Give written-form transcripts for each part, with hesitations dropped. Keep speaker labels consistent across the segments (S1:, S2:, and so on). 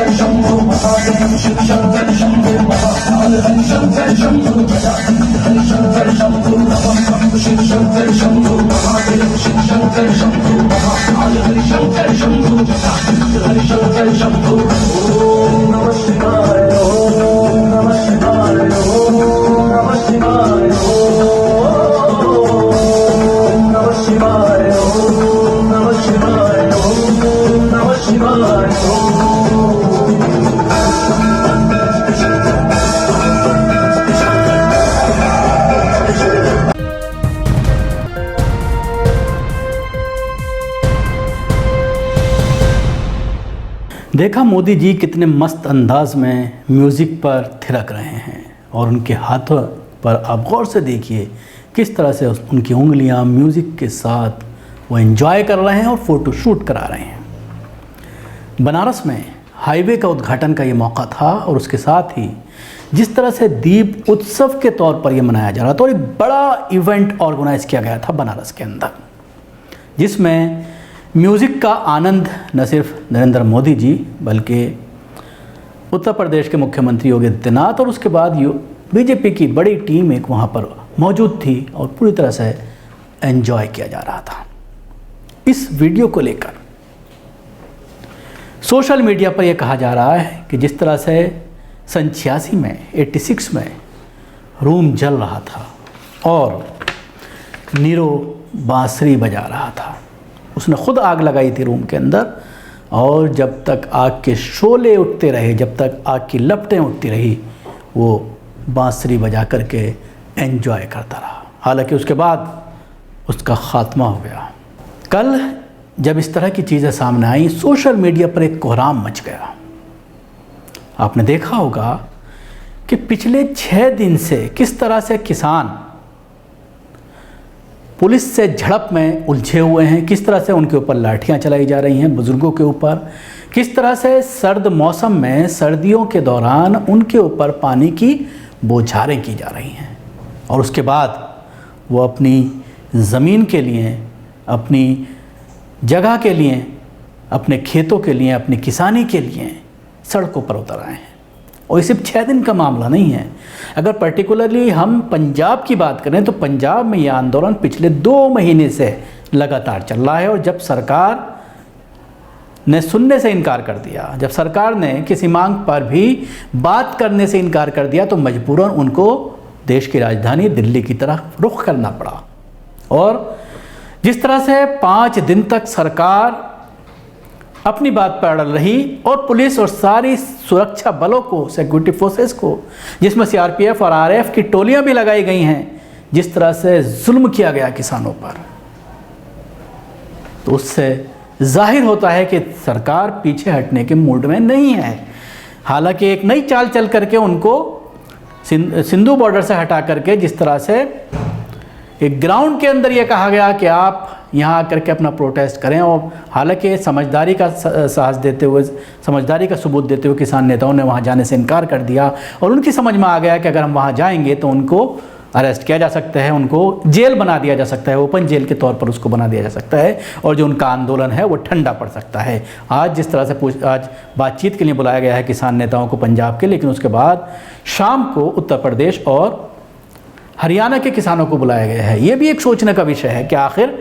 S1: शंकर शंभो महादेव शिव शंकर शंभो महाकाल हरि शंकर शंभो हरि शंकर शंभो नमः शिव शंकर शंभो महादेव शिव शंकर शंभो महाकाल हरि शंकर शंभो हरि शंकर शंभो। ओम नमः शिवाय ओम नमः शिवाय ओम नमः शिवाय ओम नमः शिवाय ओम नमः शिवाय ओम नमः शिवाय
S2: देखा मोदी जी कितने मस्त अंदाज में म्यूज़िक पर थिरक रहे हैं और उनके हाथों पर आप गौर से देखिए किस तरह से उनकी उंगलियां म्यूज़िक के साथ वो एंजॉय कर रहे हैं और फ़ोटो शूट करा रहे हैं। बनारस में हाईवे का उद्घाटन का ये मौका था और उसके साथ ही जिस तरह से दीप उत्सव के तौर पर ये मनाया जा रहा था और एक बड़ा इवेंट ऑर्गेनाइज किया गया था बनारस के अंदर, जिसमें म्यूज़िक का आनंद न सिर्फ नरेंद्र मोदी जी बल्कि उत्तर प्रदेश के मुख्यमंत्री योगी आदित्यनाथ और उसके बाद बीजेपी की बड़ी टीम एक वहाँ पर मौजूद थी और पूरी तरह से एंजॉय किया जा रहा था। इस वीडियो को लेकर सोशल मीडिया पर यह कहा जा रहा है कि जिस तरह से सन 86 में रूम जल रहा था और नीरो बांसुरी बजा रहा था, उसने खुद आग लगाई थी रूम के अंदर और जब तक आग के शोले उठते रहे, जब तक आग की लपटें उठती रही, वो बांसुरी बजा करके एंजॉय करता रहा। हालांकि उसके बाद उसका ख़ात्मा हो गया। कल जब इस तरह की चीज़ें सामने आई, सोशल मीडिया पर एक कोहराम मच गया। आपने देखा होगा कि पिछले 6 दिन से किस तरह से किसान पुलिस से झड़प में उलझे हुए हैं, किस तरह से उनके ऊपर लाठियां चलाई जा रही हैं, बुजुर्गों के ऊपर, किस तरह से सर्द मौसम में सर्दियों के दौरान उनके ऊपर पानी की बौछारें की जा रही हैं और उसके बाद वो अपनी ज़मीन के लिए, अपनी जगह के लिए, अपने खेतों के लिए, अपनी किसानी के लिए सड़कों पर उतर आए हैं। और ये सिर्फ 6 दिन का मामला नहीं है। अगर पर्टिकुलरली हम पंजाब की बात करें तो पंजाब में ये आंदोलन पिछले 2 महीने से लगातार चल रहा है और जब सरकार ने सुनने से इनकार कर दिया, जब सरकार ने किसी मांग पर भी बात करने से इनकार कर दिया तो मजबूरन उनको देश की राजधानी दिल्ली की तरफ रुख करना पड़ा। और जिस तरह से 5 दिन तक सरकार अपनी बात पर अड़ल रही और पुलिस और सारी सुरक्षा बलों को, सिक्योरिटी फोर्सेस को, जिसमें सीआरपीएफ और आरएएफ की टोलियां भी लगाई गई हैं, जिस तरह से जुल्म किया गया किसानों पर, तो उससे जाहिर होता है कि सरकार पीछे हटने के मूड में नहीं है। हालांकि एक नई चाल चल करके उनको सिंधु बॉर्डर से हटा करके जिस तरह से एक ग्राउंड के अंदर ये कहा गया कि आप यहाँ आकर के अपना प्रोटेस्ट करें, और हालांकि समझदारी का साहस देते हुए, समझदारी का सबूत देते हुए किसान नेताओं ने वहाँ जाने से इनकार कर दिया और उनकी समझ में आ गया कि अगर हम वहाँ जाएंगे तो उनको अरेस्ट किया जा सकता है, उनको जेल बना दिया जा सकता है, ओपन जेल के तौर पर उसको बना दिया जा सकता है और जो उनका आंदोलन है वो ठंडा पड़ सकता है। आज जिस तरह से आज बातचीत के लिए बुलाया गया है किसान नेताओं को पंजाब के, लेकिन उसके बाद शाम को उत्तर प्रदेश और हरियाणा के किसानों को बुलाया गया है। ये भी एक सोचने का विषय है कि आखिर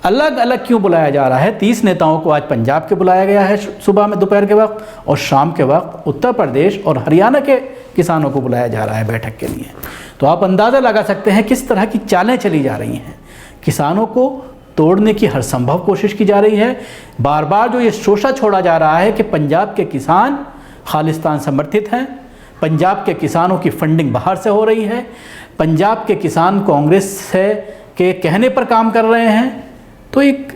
S2: अलग अलग क्यों बुलाया जा रहा है। 30 नेताओं को आज पंजाब के बुलाया गया है सुबह में, दोपहर के वक्त, और शाम के वक्त उत्तर प्रदेश और हरियाणा के किसानों को बुलाया जा रहा है बैठक के लिए। तो आप अंदाज़ा लगा सकते हैं किस तरह की चालें चली जा रही हैं। किसानों को तोड़ने की हर संभव कोशिश की जा रही है। बार बार जो ये शोषा छोड़ा जा रहा है कि पंजाब के किसान खालिस्तान समर्थित हैं, पंजाब के किसानों की फंडिंग बाहर से हो रही है, पंजाब के किसान कांग्रेस से के कहने पर काम कर रहे हैं, तो एक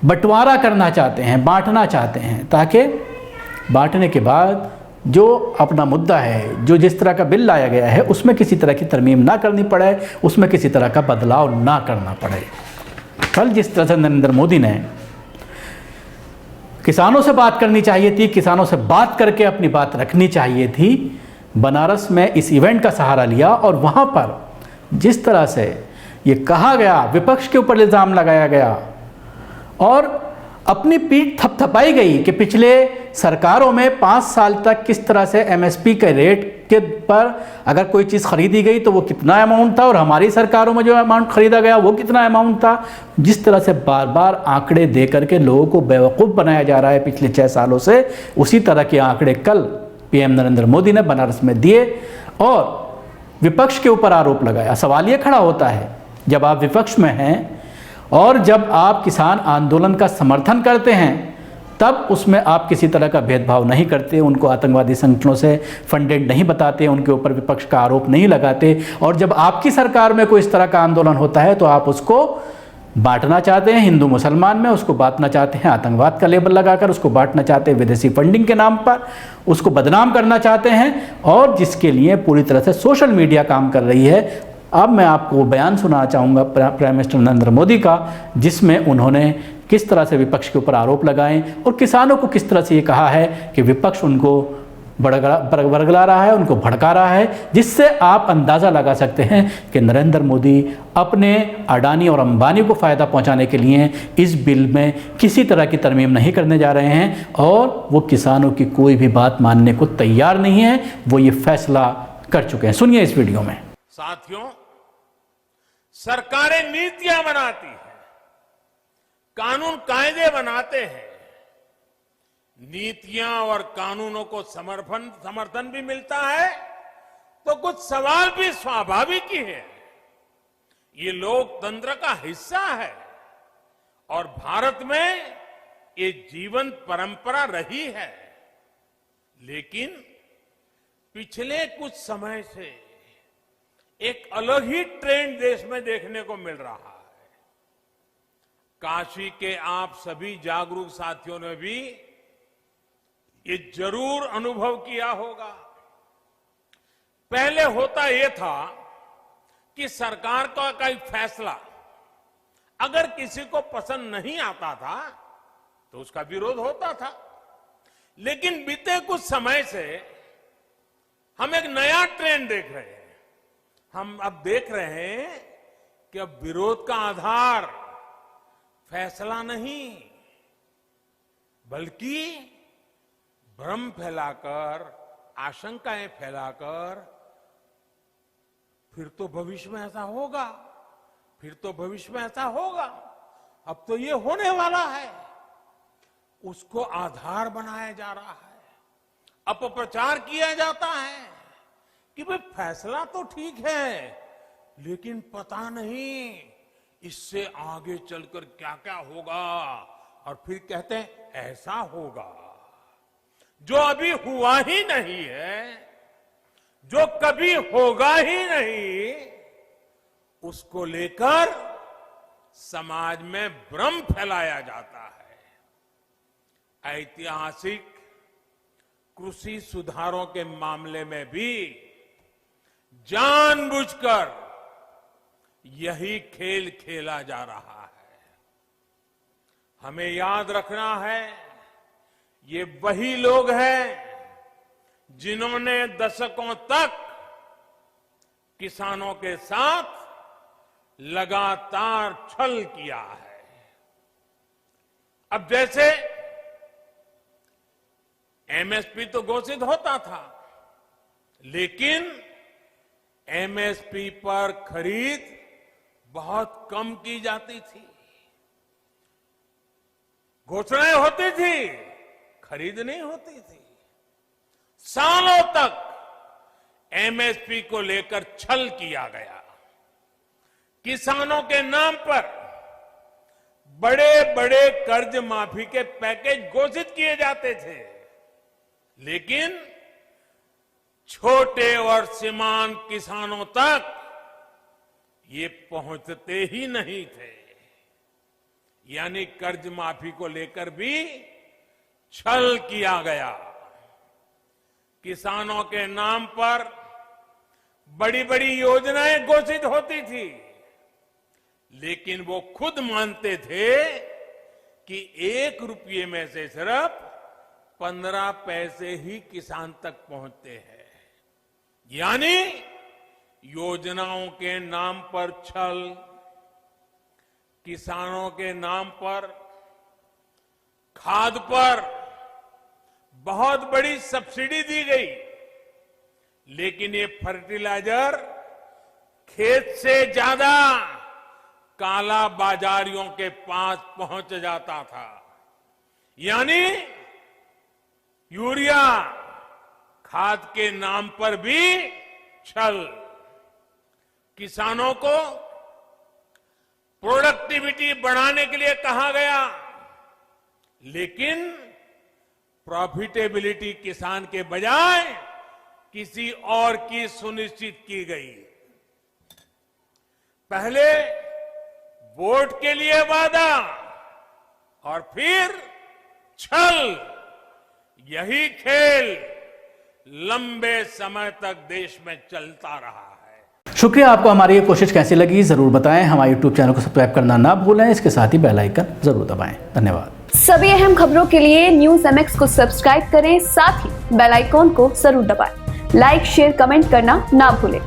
S2: बंटवारा करना चाहते हैं, बांटना चाहते हैं, ताकि बांटने के बाद जो अपना मुद्दा है, जो जिस तरह का बिल लाया गया है, उसमें किसी तरह की तरमीम ना करनी पड़े, उसमें किसी तरह का बदलाव ना करना पड़े। कल जिस तरह से नरेंद्र मोदी ने किसानों से बात करनी चाहिए थी, किसानों से बात करके अपनी बात रखनी चाहिए थी, बनारस में इस इवेंट का सहारा लिया और वहाँ पर जिस तरह से ये कहा गया, विपक्ष के ऊपर इल्ज़ाम लगाया गया और अपनी पीठ थपथपाई गई कि पिछले सरकारों में 5 साल तक किस तरह से एमएसपी के रेट के पर अगर कोई चीज़ खरीदी गई तो वो कितना अमाउंट था और हमारी सरकारों में जो अमाउंट खरीदा गया वो कितना अमाउंट था। जिस तरह से बार बार आंकड़े दे करके लोगों को बेवकूफ़ बनाया जा रहा है पिछले 6 सालों से, उसी तरह के आंकड़े कल पीएम नरेंद्र मोदी ने बनारस में दिए और विपक्ष के ऊपर आरोप लगाया। सवाल ये खड़ा होता है, जब आप विपक्ष में हैं और जब आप किसान आंदोलन का समर्थन करते हैं तब उसमें आप किसी तरह का भेदभाव नहीं करते, उनको आतंकवादी संगठनों से फंडेड नहीं बताते, उनके ऊपर विपक्ष का आरोप नहीं लगाते, और जब आपकी सरकार में कोई इस तरह का आंदोलन होता है तो आप उसको बांटना चाहते हैं हिंदू मुसलमान में, उसको बांटना चाहते हैं आतंकवाद का लेबल लगाकर, उसको बांटना चाहते हैं विदेशी फंडिंग के नाम पर, उसको बदनाम करना चाहते हैं, और जिसके लिए पूरी तरह से सोशल मीडिया काम कर रही है। अब मैं आपको बयान सुनाना चाहूँगा प्राइम मिनिस्टर नरेंद्र मोदी का, जिसमें उन्होंने किस तरह से विपक्ष के ऊपर आरोप लगाए और किसानों को किस तरह से ये कहा है कि विपक्ष उनको बरगला रहा है, उनको भड़का रहा है, जिससे आप अंदाज़ा लगा सकते हैं कि नरेंद्र मोदी अपने अडानी और अंबानी को फ़ायदा पहुंचाने के लिए इस बिल में किसी तरह की तरमीम नहीं करने जा रहे हैं और वो किसानों की कोई भी बात मानने को तैयार नहीं है। वो ये फैसला कर चुके हैं। सुनिए इस वीडियो में।
S3: साथियों, सरकारें नीतियां बनाती हैं, कानून कायदे बनाते हैं, नीतियां और कानूनों को समर्थन भी मिलता है तो कुछ सवाल भी स्वाभाविक ही है। ये लोकतंत्र का हिस्सा है और भारत में ये जीवंत परंपरा रही है। लेकिन पिछले कुछ समय से एक अलग ही ट्रेंड देश में देखने को मिल रहा है। काशी के आप सभी जागरूक साथियों ने भी ये जरूर अनुभव किया होगा। पहले होता यह था कि सरकार का कोई फैसला अगर किसी को पसंद नहीं आता था तो उसका विरोध होता था, लेकिन बीते कुछ समय से हम एक नया ट्रेंड देख रहे हैं। हम अब देख रहे हैं कि अब विरोध का आधार फैसला नहीं बल्कि भ्रम फैलाकर, आशंकाएं फैलाकर, फिर तो भविष्य में ऐसा होगा, फिर तो भविष्य में ऐसा होगा, अब तो ये होने वाला है, उसको आधार बनाया जा रहा है। अपप्रचार किया जाता है कि भाई फैसला तो ठीक है लेकिन पता नहीं इससे आगे चलकर क्या क्या होगा, और फिर कहते हैं ऐसा होगा। जो अभी हुआ ही नहीं है, जो कभी होगा ही नहीं, उसको लेकर समाज में भ्रम फैलाया जाता है। ऐतिहासिक कृषि सुधारों के मामले में भी जानबूझकर यही खेल खेला जा रहा है। हमें याद रखना है, ये वही लोग हैं जिन्होंने दशकों तक किसानों के साथ लगातार छल किया है। अब जैसे एमएसपी तो घोषित होता था, लेकिन एमएसपी पर खरीद बहुत कम की जाती थी। घोषणाएं होती थी, खरीद नहीं होती थी। सालों तक एमएसपी को लेकर छल किया गया। किसानों के नाम पर बड़े बड़े कर्ज माफी के पैकेज घोषित किए जाते थे, लेकिन छोटे और सीमांत किसानों तक ये पहुंचते ही नहीं थे। यानी कर्ज माफी को लेकर भी छल किया गया। किसानों के नाम पर बड़ी बड़ी योजनाएं घोषित होती थी, लेकिन वो खुद मानते थे कि 1 रुपये में से सिर्फ 15 पैसे ही किसान तक पहुंचते हैं। यानी योजनाओं के नाम पर छल, किसानों के नाम पर खाद पर बहुत बड़ी सब्सिडी दी गई, लेकिन ये फर्टिलाइजर खेत से ज्यादा काला बाजारियों के पास पहुंच जाता था। यानी यूरिया खाद के नाम पर भी छल। किसानों को प्रोडक्टिविटी बढ़ाने के लिए कहा गया, लेकिन प्रॉफिटेबिलिटी किसान के बजाय किसी और की सुनिश्चित की गई। पहले वोट के लिए वादा और फिर छल, यही खेल लंबे समय तक देश में चलता रहा है।
S2: शुक्रिया। आपको हमारी ये कोशिश कैसी लगी ज़रूर बताएं। हमारे YouTube चैनल को सब्सक्राइब करना ना भूलें, इसके साथ ही बेल आइकन ज़रूर दबाएं। धन्यवाद।
S4: सभी अहम खबरों के लिए न्यूज़ MX को सब्सक्राइब करें, साथ ही बेल आइकॉन को जरूर दबाएं। लाइक, शेयर, कमेंट करना ना भूलें।